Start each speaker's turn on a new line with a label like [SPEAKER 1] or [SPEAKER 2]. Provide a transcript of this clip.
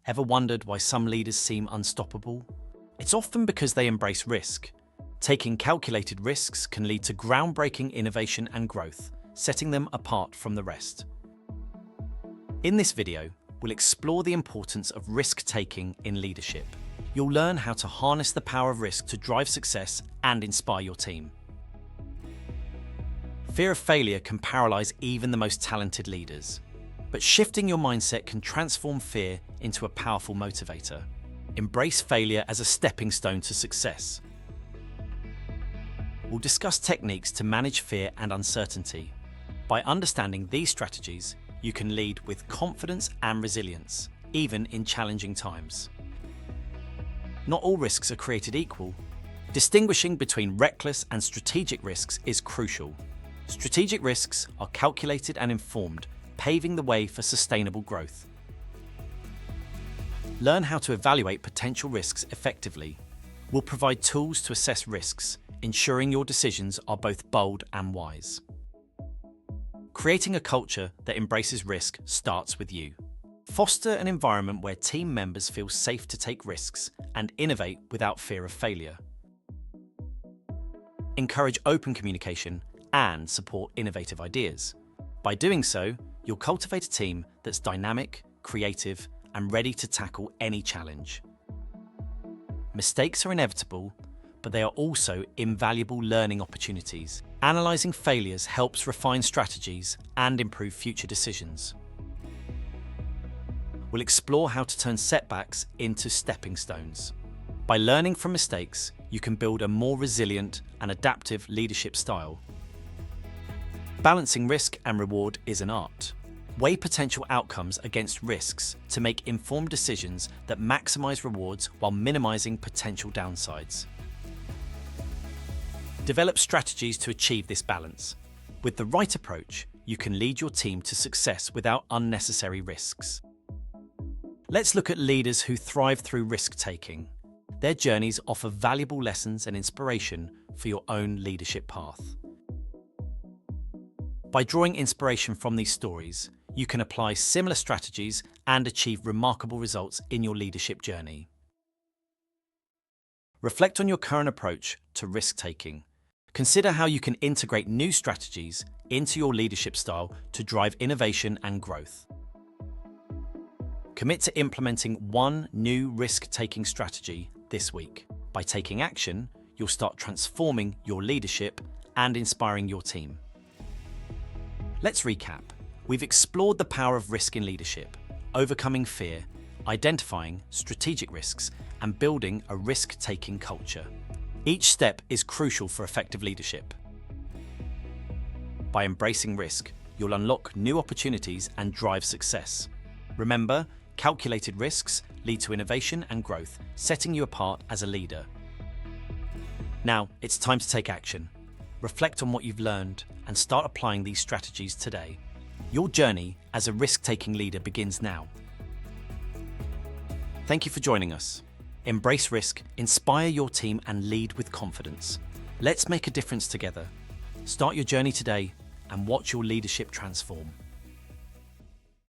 [SPEAKER 1] Ever wondered why some leaders seem unstoppable? It's often because they embrace risk. Taking calculated risks can lead to groundbreaking innovation and growth, setting them apart from the rest. In this video, we'll explore the importance of risk-taking in leadership. You'll learn how to harness the power of risk to drive success and inspire your team. Fear of failure can paralyze even the most talented leaders. But shifting your mindset can transform fear into a powerful motivator. Embrace failure as a stepping stone to success. We'll discuss techniques to manage fear and uncertainty. By understanding these strategies, you can lead with confidence and resilience, even in challenging times. Not all risks are created equal. Distinguishing between reckless and strategic risks is crucial. Strategic risks are calculated and informed, paving the way for sustainable growth. Learn how to evaluate potential risks effectively. We'll provide tools to assess risks, ensuring your decisions are both bold and wise. Creating a culture that embraces risk starts with you. Foster an environment where team members feel safe to take risks and innovate without fear of failure. Encourage open communication and support innovative ideas. By doing so, you'll cultivate a team that's dynamic, creative, and ready to tackle any challenge. Mistakes are inevitable, but they are also invaluable learning opportunities. Analyzing failures helps refine strategies and improve future decisions. We'll explore how to turn setbacks into stepping stones. By learning from mistakes, you can build a more resilient and adaptive leadership style. Balancing risk and reward is an art. Weigh potential outcomes against risks to make informed decisions that maximize rewards while minimizing potential downsides. Develop strategies to achieve this balance. With the right approach, you can lead your team to success without unnecessary risks. Let's look at leaders who thrive through risk-taking. Their journeys offer valuable lessons and inspiration for your own leadership path. By drawing inspiration from these stories, you can apply similar strategies and achieve remarkable results in your leadership journey. Reflect on your current approach to risk-taking. Consider how you can integrate new strategies into your leadership style to drive innovation and growth. Commit to implementing one new risk-taking strategy this week. By taking action, you'll start transforming your leadership and inspiring your team. Let's recap. We've explored the power of risk in leadership, overcoming fear, identifying strategic risks, and building a risk-taking culture. Each step is crucial for effective leadership. By embracing risk, you'll unlock new opportunities and drive success. Remember, calculated risks lead to innovation and growth, setting you apart as a leader. Now, it's time to take action. Reflect on what you've learned and start applying these strategies today. Your journey as a risk-taking leader begins now. Thank you for joining us. Embrace risk, inspire your team, and lead with confidence. Let's make a difference together. Start your journey today and watch your leadership transform.